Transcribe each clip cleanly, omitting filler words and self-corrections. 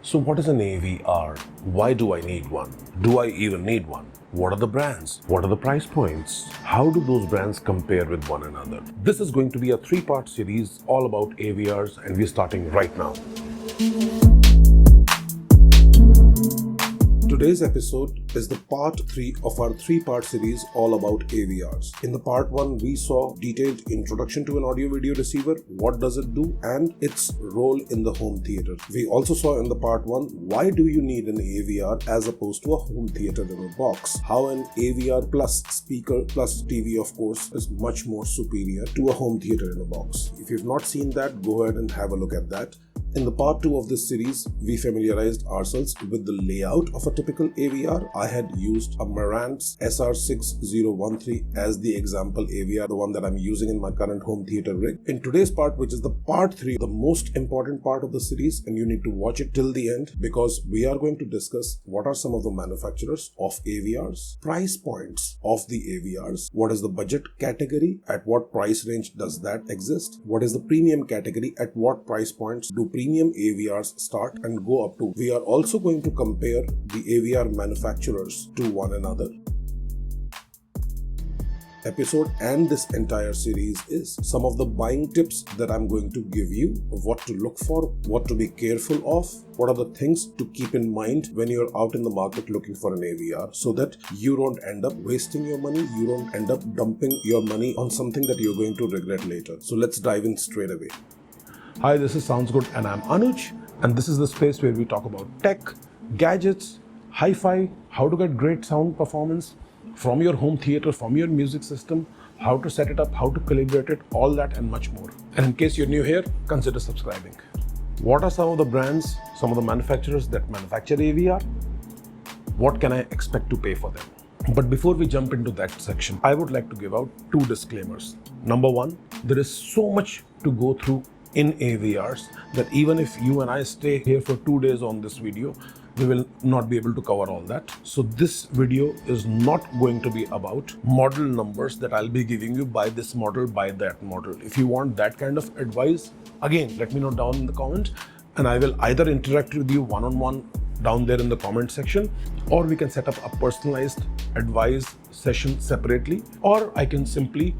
So what is an AVR? Why do I need one? Do I even need one? What are the brands? What are the price points? How do those brands compare with one another? This is going to be a three-part series all about AVRs, and we're starting right now. Today's episode is the part 3 of our three-part series all about AVRs. In the part 1, we saw detailed introduction to an audio-video receiver, what does it do, and its role in the home theater. We also saw in the part 1, why do you need an AVR as opposed to a home theater in a box? How an AVR plus speaker plus TV, of course, is much more superior to a home theater in a box. If you've not seen that, go ahead and have a look at that. In the part 2 of this series, we familiarized ourselves with the layout of a typical AVR. I had used a Marantz SR6013 as the example AVR, the one that I'm using in my current home theater rig. In today's part, which is the part 3, the most important part of the series, and you need to watch it till the end because we are going to discuss what are some of the manufacturers of AVRs, price points of the AVRs, what is the budget category, at what price range does that exist, what is the premium category, at what price points do premium AVRs start and go up to. We are also going to compare the AVR manufacturers to one another. Episode and this entire series is some of the buying tips that I'm going to give you, what to look for, what to be careful of, what are the things to keep in mind when you're out in the market looking for an AVR, so that you don't end up wasting your money, you don't end up dumping your money on something that you're going to regret later. So let's dive in straight away. Hi, this is Sounds Good and I'm Anuj, and this is the space where we talk about tech, gadgets, hi-fi, how to get great sound performance from your home theater, from your music system, how to set it up, how to calibrate it, all that and much more. And in case you're new here, consider subscribing. What are some of the brands, some of the manufacturers that manufacture AVR? What can I expect to pay for them? But before we jump into that section, I would like to give out 2 disclaimers. Number 1, there is so much to go through in AVRs that even if you and I stay here for 2 days on this video, we will not be able to cover all that. So this video is not going to be about model numbers that I'll be giving you, buy this model, buy that model. If you want that kind of advice, again, let me know down in the comments and I will either interact with you one-on-one down there in the comment section, or we can set up a personalized advice session separately, or I can simply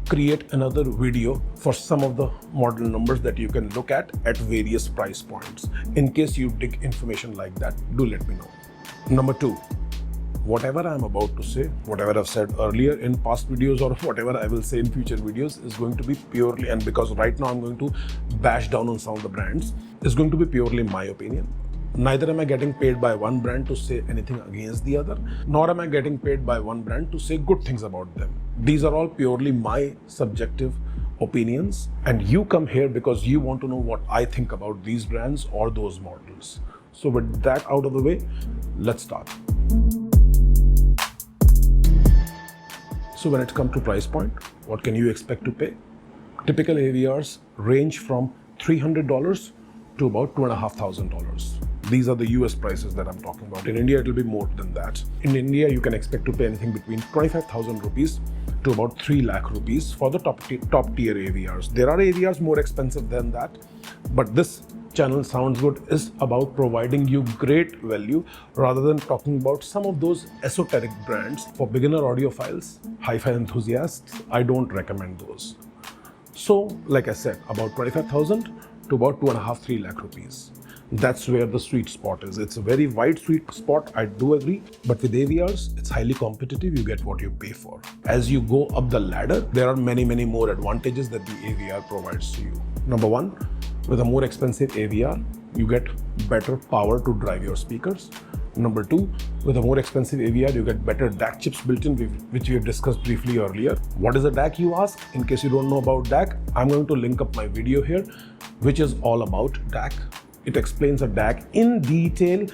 create another video for some of the model numbers that you can look at various price points. In case you dig information like that, do let me know. Number 2, whatever I'm about to say, whatever I've said earlier in past videos or whatever I will say in future videos is going to be purely, and because right now I'm going to bash down on some of the brands, is going to be purely my opinion. Neither am I getting paid by one brand to say anything against the other, nor am I getting paid by one brand to say good things about them. These are all purely my subjective opinions, and you come here because you want to know what I think about these brands or those models. So with that out of the way, let's start. So when it comes to price point, what can you expect to pay? Typical AVRs range from $300 to about $2,500. These are the US prices that I'm talking about. In India, it will be more than that. In India, you can expect to pay anything between 25,000 rupees to about 3 lakh rupees for the top tier AVRs. There are AVRs more expensive than that, but this channel Sounds Good is about providing you great value rather than talking about some of those esoteric brands. For beginner audiophiles, hi-fi enthusiasts, I don't recommend those. So, like I said, about 25,000 to about 2.5-3 lakh rupees. That's where the sweet spot is. It's a very wide sweet spot, I do agree, but with AVRs, it's highly competitive. You get what you pay for. As you go up the ladder, there are many more advantages that the AVR provides to you. Number 1, with a more expensive AVR, you get better power to drive your speakers. Number 2, with a more expensive AVR, you get better DAC chips built in, which we have discussed briefly earlier. What is a DAC, you ask? In case you don't know about DAC, I'm going to link up my video here, which is all about DAC. It explains a DAC in detail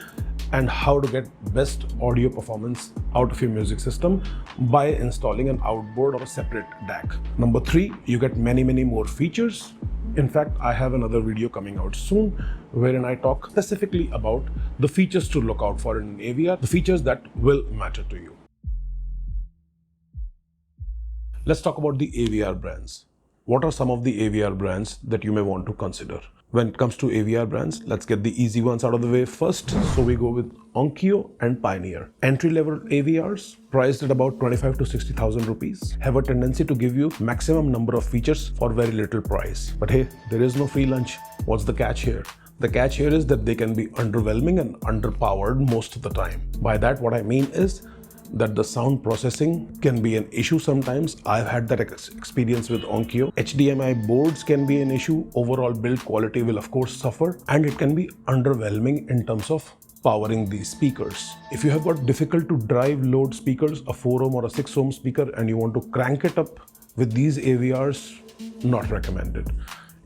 and how to get best audio performance out of your music system by installing an outboard or a separate DAC. Number 3, you get many more features. In fact, I have another video coming out soon wherein I talk specifically about the features to look out for in an AVR, the features that will matter to you. Let's talk about the AVR brands. What are some of the AVR brands that you may want to consider? when it comes to AVR brands. Let's get the easy ones out of the way first. So we go with Onkyo and Pioneer. Entry-level AVRs priced at about 25 to 60,000 rupees have a tendency to give you maximum number of features for very little price. But hey, there is no free lunch. What's the catch here? The catch here is that they can be underwhelming and underpowered most of the time. By that, what I mean is that the sound processing can be an issue sometimes. I've had that experience with Onkyo. HDMI boards can be an issue. Overall build quality will of course suffer, and it can be underwhelming in terms of powering these speakers. If you have got difficult to drive load speakers, a 4 ohm or a 6 ohm speaker, and you want to crank it up with these AVRs, not recommended.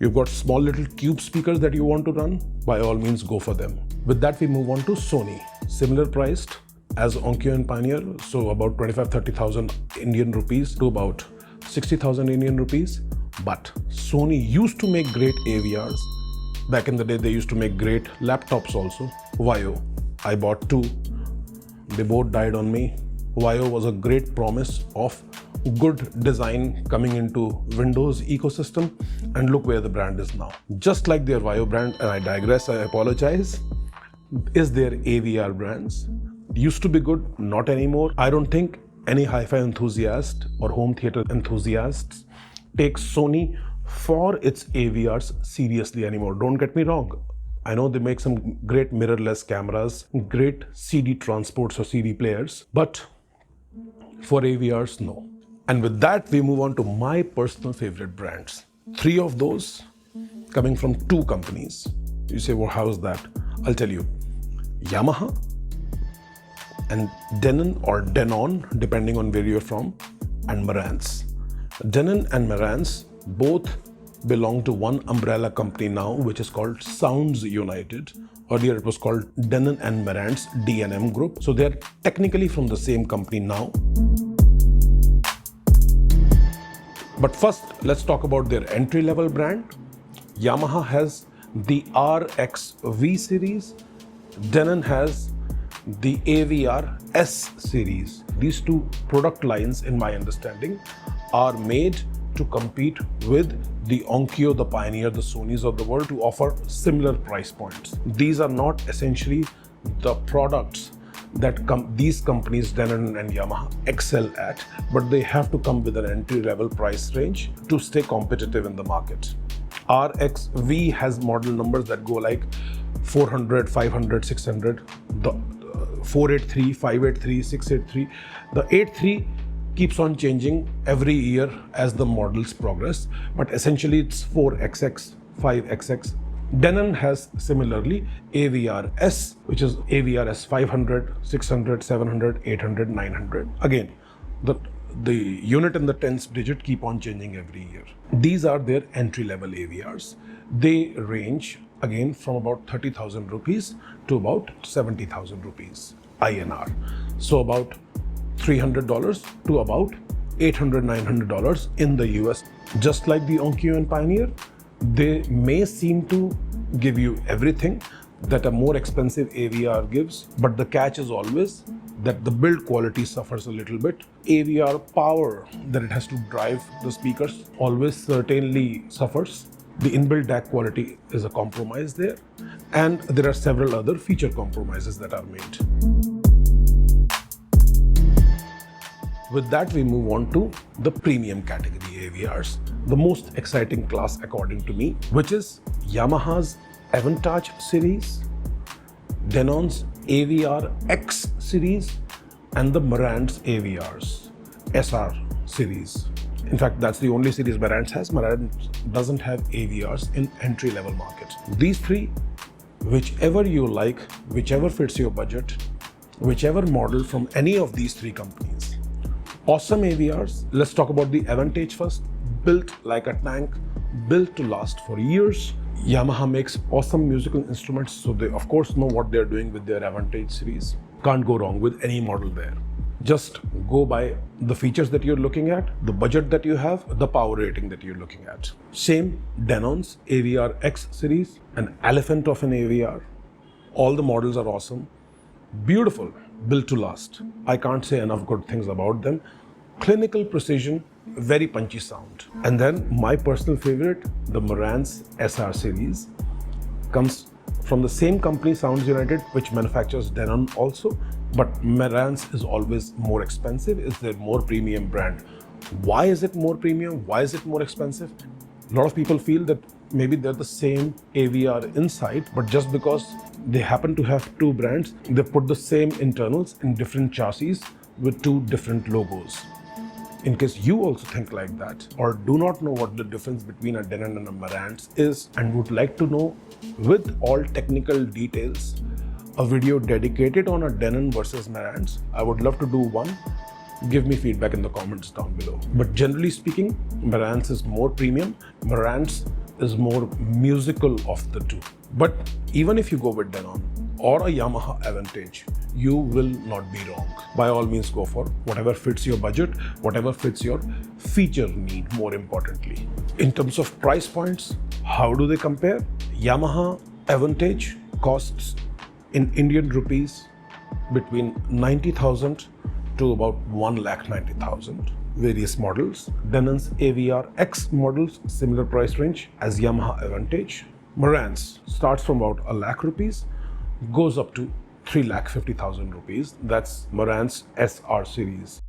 You've got small little cube speakers that you want to run, by all means go for them. With that, we move on to Sony. Similar priced as Onkyo and Pioneer, so about 25-30,000 Indian rupees to about 60,000 Indian rupees. But Sony used to make great AVRs. Back in the day, they used to make great laptops also. Vaio, I bought two. They both died on me. Vaio was a great promise of good design coming into Windows ecosystem, and look where the brand is now. Just like their Vaio brand, and I digress, I apologize, is their AVR brands. Used to be good, not anymore. I don't think any hi-fi enthusiast or home theater enthusiasts take Sony for its AVRs seriously anymore. Don't get me wrong. I know they make some great mirrorless cameras, great CD transports or CD players, but for AVRs, no. And with that, we move on to my personal favorite brands. Three of those coming from two companies. You say, well, how's that? I'll tell you. Yamaha and Denon or Denon, depending on where you're from, and Marantz. Denon and Marantz both belong to one umbrella company now, which is called Sounds United. Earlier it was called Denon and Marantz D&M Group. So they're technically from the same company now. But first, let's talk about their entry-level brand. Yamaha has the RX V series. Denon has the AVR S series. These two product lines, in my understanding, are made to compete with the Onkyo, the Pioneer, the Sonys of the world to offer similar price points. These are not essentially the products that these companies, Denon and Yamaha, excel at, but they have to come with an entry-level price range to stay competitive in the market. RX V has model numbers that go like 400, 500, 600. The 483, 583, 683. The 83 keeps on changing every year as the models progress, but essentially it's 4XX, 5XX. Denon has similarly AVR S, which is AVR S 500, 600, 700, 800, 900. Again, the unit and the tens digit keep on changing every year. These are their entry-level AVRs. They range again from about 30,000 rupees to about 70,000 rupees INR. So about $300 to about $800, $900 in the US. Just like the Onkyo and Pioneer, they may seem to give you everything that a more expensive AVR gives, but the catch is always that the build quality suffers a little bit. AVR power that it has to drive the speakers always certainly suffers. The inbuilt DAC quality is a compromise there, and there are several other feature compromises that are made. With that, we move on to the premium category AVRs, the most exciting class according to me, which is Yamaha's Avantage series, Denon's AVR X series, and the Marantz AVRs SR series. In fact, that's the only series Marantz has. Marantz doesn't have AVRs in entry-level market. These three, whichever you like, whichever fits your budget, whichever model from any of these three companies. Awesome AVRs. Let's talk about the Avantage first. Built like a tank, built to last for years. Yamaha makes awesome musical instruments, so they of course know what they're doing with their Avantage series. Can't go wrong with any model there. Just go by the features that you're looking at, the budget that you have, the power rating that you're looking at. Same Denon's AVR X series, an elephant of an AVR. All the models are awesome. Beautiful, built to last. I can't say enough good things about them. Clinical precision, very punchy sound. And then my personal favorite, the Marantz SR series. comes from the same company, Sounds United, which manufactures Denon also, but Marantz is always more expensive. Is their more premium brand. Why is it more premium? Why is it more expensive? A lot of people feel that maybe they're the same AVR inside, but just because they happen to have two brands, they put the same internals in different chassis with two different logos. In case you also think like that or do not know what the difference between a Denon and a Marantz is and would like to know with all technical details a video dedicated on a Denon versus Marantz, I would love to do one. Give me feedback in the comments down below. But generally speaking, Marantz is more premium. Marantz is more musical of the two. But even if you go with Denon or a Yamaha Avantage, you will not be wrong. By all means, go for whatever fits your budget, whatever fits your feature need, more importantly. In terms of price points, how do they compare? Yamaha Avantage costs in Indian rupees between 90,000 to about 1,90,000. Various models. Denon's AVR X models, similar price range as Yamaha Avantage. Marantz starts from about 1 lakh rupees, goes up to 3,50,000 rupees. That's Marantz SR series.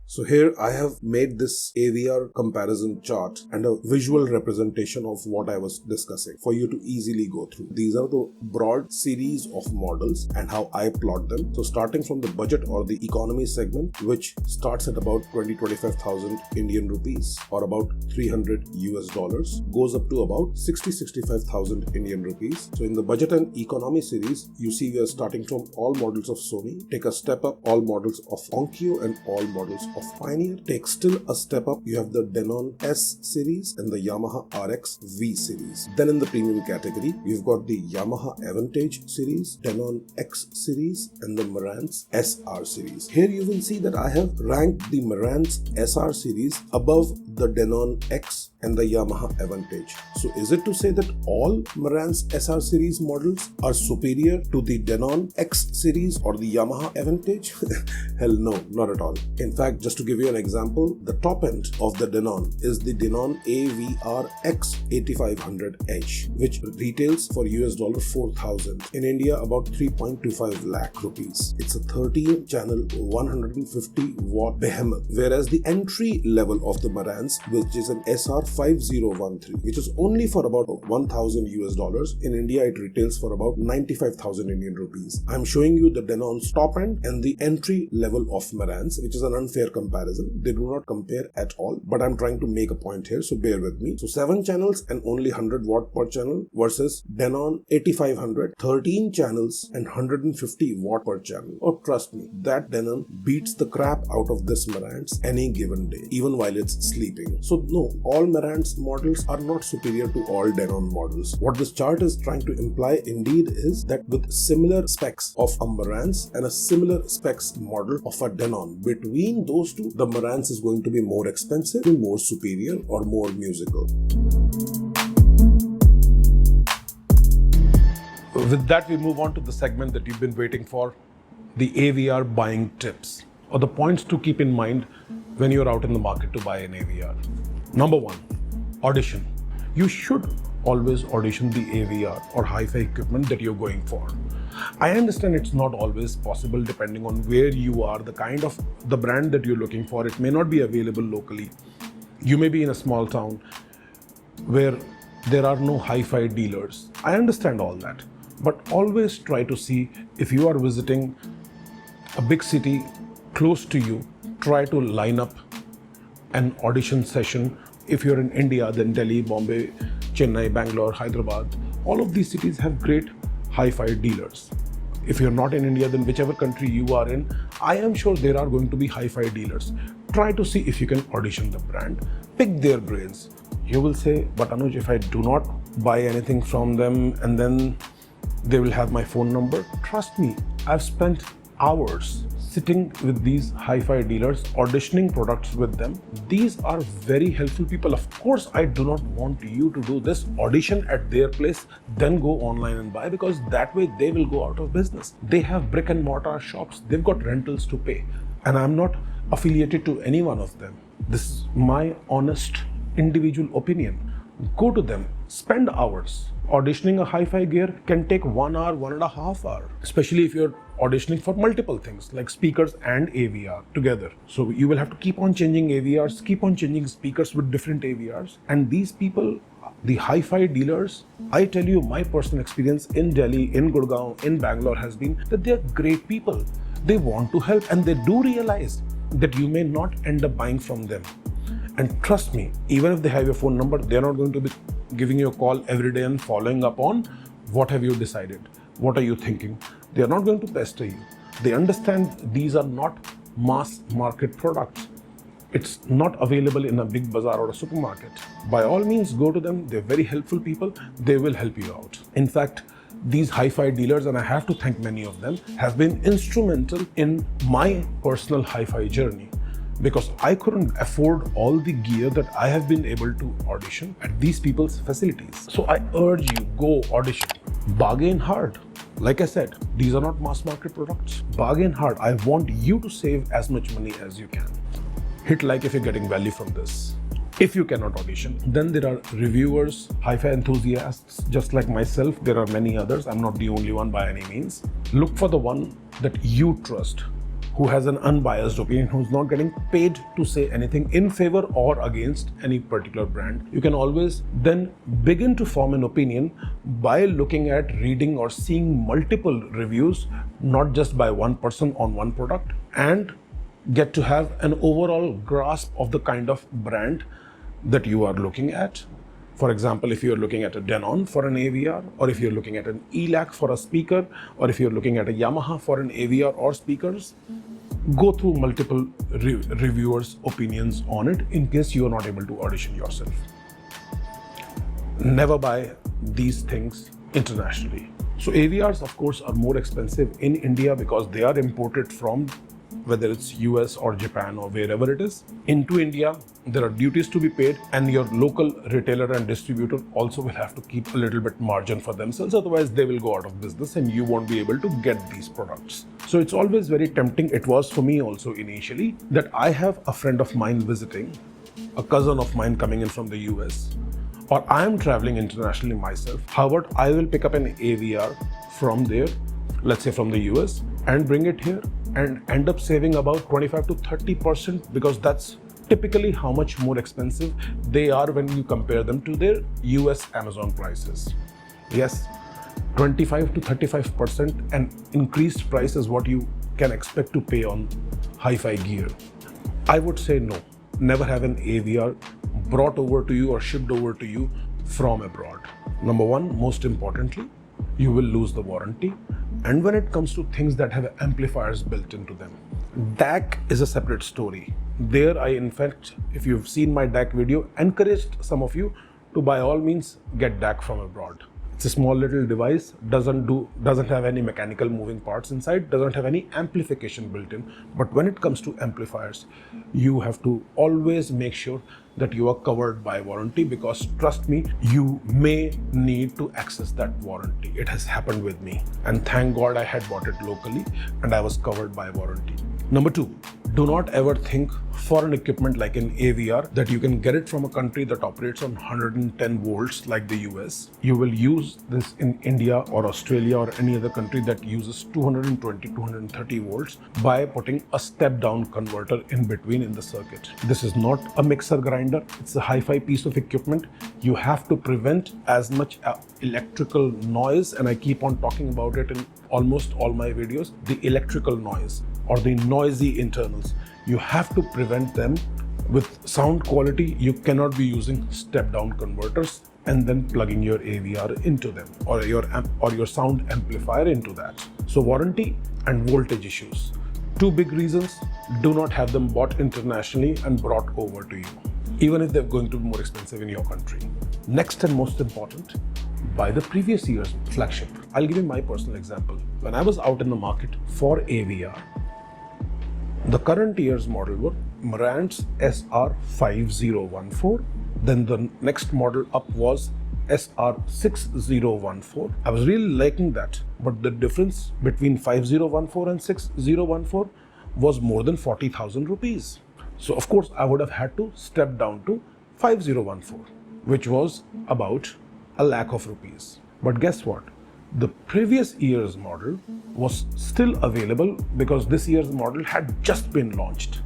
So here I have made this AVR comparison chart and a visual representation of what I was discussing for you to easily go through. These are the broad series of models and how I plot them. So starting from the budget or the economy segment, which starts at about 20-25,000 Indian rupees or about $300 US, goes up to about 60-65,000 Indian rupees. So in the budget and economy series, you see we are starting from all models of Sony. Take a step up, all models of Onkyo and all models of Pioneer. Take still a step up, you have the Denon S series and the Yamaha RX V series. Then in the premium category, you've got the Yamaha Avantage series, Denon X series and the Marantz SR series. Here you will see that I have ranked the Marantz SR series above the Denon X and the Yamaha Avantage. So is it to say that all Marantz SR series models are superior to the Denon X series or the Yamaha Avantage? Hell no, not at all. In fact, just to give you an example, the top end of the Denon is the Denon AVR X 8500H, which retails for $4,000. In India, about 3.25 lakh rupees. It's a 13-channel 150 watt behemoth, whereas the entry level of the Marantz, which is an SR 5013, which is only for about $1,000. In India, it retails for about 95,000 Indian rupees. I'm showing you the Denon's top end and the entry level of Marantz, which is an unfair comparison. They do not compare at all, but I'm trying to make a point here, so bear with me. So 7 channels and only 100 watt per channel versus Denon 8500, 13 channels and 150 watt per channel. Oh, trust me, that Denon beats the crap out of this Marantz any given day, even while it's sleeping. So no, all Marantz models are not superior to all Denon models. What this chart is trying to imply indeed is that with similar specs of a Marantz and a similar specs model of a Denon, between those two, the Marantz is going to be more expensive, more superior or more musical. With that, we move on to the segment that you've been waiting for, the AVR buying tips or the points to keep in mind when you're out in the market to buy an AVR. Number 1, audition. You should always audition the AVR or hi-fi equipment that you're going for. I understand it's not always possible depending on where you are, the kind of the brand that you're looking for. It may not be available locally. You may be in a small town where there are no hi-fi dealers. I understand all that, but always try to see if you are visiting a big city close to you, try to line up an audition session. If you're in India, then Delhi, Bombay, Chennai, Bangalore, Hyderabad, all of these cities have great hi-fi dealers. If you're not in India, then whichever country you are in, I am sure there are going to be hi-fi dealers. Try to see if you can audition the brand, pick their brains. You will say, but Anuj, if I do not buy anything from them and then they will have my phone number. Trust me, I've spent hours sitting with these hi-fi dealers, auditioning products with them. These are very helpful people. Of course, I do not want you to do this audition at their place, then go online and buy, because that way they will go out of business. They have brick and mortar shops. They've got rentals to pay. And I'm not affiliated to any one of them. This is my honest individual opinion. Go to them, spend hours, Auditioning a hi-fi gear can take 1 hour, 1.5 hours, especially if you're auditioning for multiple things like speakers and AVR together. So you will have to keep on changing AVRs, keep on changing speakers with different AVRs. And these people, the hi-fi dealers, I tell you, my personal experience in Delhi, in Gurgaon, in Bangalore has been that they're great people. They want to help and they do realize that you may not end up buying from them. And trust me, even if they have your phone number, they're not going to be giving you a call every day and following up on what have you decided, what are you thinking. They are not going to pester you. They understand these are not mass market products. It's not available in a big bazaar or a supermarket. By all means, go to them. They're very helpful people. They will help you out. In fact, these hi-fi dealers, and I have to thank many of them, have been instrumental in my personal hi-fi journey, because I couldn't afford all the gear that I have been able to audition at these people's facilities. So I urge you, go audition. Bargain hard. Like I said, these are not mass market products. Bargain hard. I want you to save as much money as you can. Hit like if you're getting value from this. If you cannot audition, then there are reviewers, hi-fi enthusiasts, just like myself. There are many others. I'm not the only one by any means. Look for the one that you trust, who has an unbiased opinion, who's not getting paid to say anything in favor or against any particular brand. You can always then begin to form an opinion by looking at, reading or seeing multiple reviews, not just by one person on one product, and get to have an overall grasp of the kind of brand that you are looking at. For example, if you're looking at a Denon for an AVR, or if you're looking at an ELAC for a speaker, or if you're looking at a Yamaha for an AVR or speakers, go through multiple reviewers' opinions on it in case you are not able to audition yourself. Never buy these things internationally. So AVRs, of course, are more expensive in India because they are imported from, whether it's US or Japan or wherever it is, into India. There are duties to be paid, and your local retailer and distributor also will have to keep a little bit margin for themselves. Otherwise, they will go out of business and you won't be able to get these products. So it's always very tempting. It was for me also initially, that I have a friend of mine visiting, a cousin of mine coming in from the US, or I am traveling internationally myself. However, I will pick up an AVR from there, let's say from the US, and bring it here and end up saving about 25 to 30%, because that's typically how much more expensive they are when you compare them to their US Amazon prices. Yes, 25 to 35% an increased price is what you can expect to pay on hi-fi gear. I would say no, never have an AVR brought over to you or shipped over to you from abroad. Number one, most importantly, you will lose the warranty. And when it comes to things that have amplifiers built into them, DAC is a separate story. There I, in fact, if you've seen my DAC video, encouraged some of you to by all means get DAC from abroad. It's a small little device, doesn't have any mechanical moving parts inside, doesn't have any amplification built in. But when it comes to amplifiers, you have to always make sure that you are covered by warranty, because trust me, you may need to access that warranty. It has happened with me, and thank God I had bought it locally and I was covered by warranty. Number two, do not ever think foreign equipment like an AVR that you can get it from a country that operates on 110 volts like the US. You will use this in India or Australia or any other country that uses 220, 230 volts by putting a step down converter in between in the circuit. This is not a mixer grinder. It's a hi-fi piece of equipment. You have to prevent as much electrical noise, and I keep on talking about it in almost all my videos, the electrical noise or the noisy internals. You have to prevent them. With sound quality, you cannot be using step down converters and then plugging your AVR into them, or your sound amplifier into that. So warranty and voltage issues, two big reasons. Do not have them bought internationally and brought over to you, even if they're going to be more expensive in your country. Next and most important, buy the previous year's flagship. I'll give you my personal example. When I was out in the market for AVR, the current year's model were Marantz SR5014. Then the next model up was SR6014. I was really liking that, but the difference between 5014 and 6014 was more than 40,000 rupees. So of course I would have had to step down to 5014, which was about a lakh of rupees. But guess what? The previous year's model was still available because this year's model had just been launched.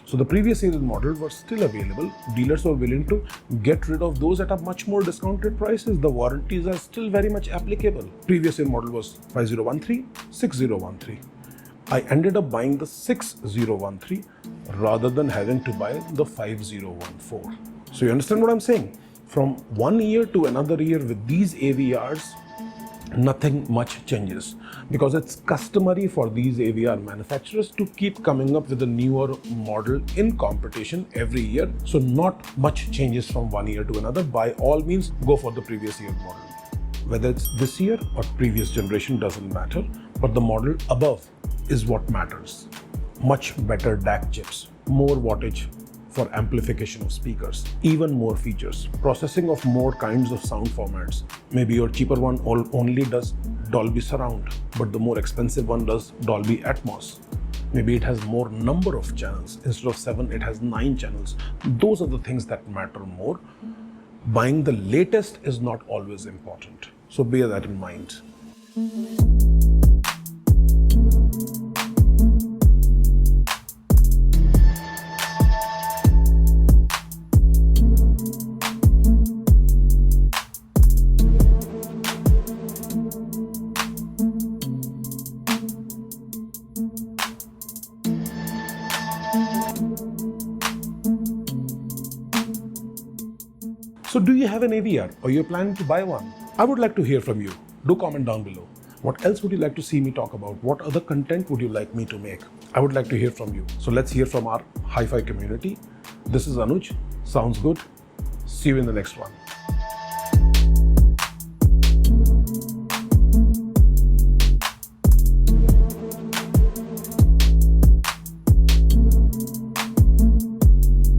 So the previous year's model was still available. Dealers were willing to get rid of those at a much more discounted prices. The warranties are still very much applicable. Previous year model was 5013, 6013. I ended up buying the 6013 rather than having to buy the 5014. So you understand what I'm saying? From one year to another year with these AVRs, nothing much changes because it's customary for these AVR manufacturers to keep coming up with a newer model in competition every year. So not much changes from one year to another. By all means, go for the previous year model. Whether it's this year or previous generation doesn't matter, but the model above is what matters. Much better DAC chips, more wattage for amplification of speakers, even more features, processing of more kinds of sound formats. Maybe your cheaper one only does Dolby Surround, but the more expensive one does Dolby Atmos. Maybe it has more number of channels. Instead of 7, it has 9 channels. Those are the things that matter more. Buying the latest is not always important. So bear that in mind. So do you have an AVR or you're planning to buy one? I would like to hear from you. Do comment down below. What else would you like to see me talk about? What other content would you like me to make? I would like to hear from you. So let's hear from our hi-fi community. This is Anuj. Sounds good. See you in the next one.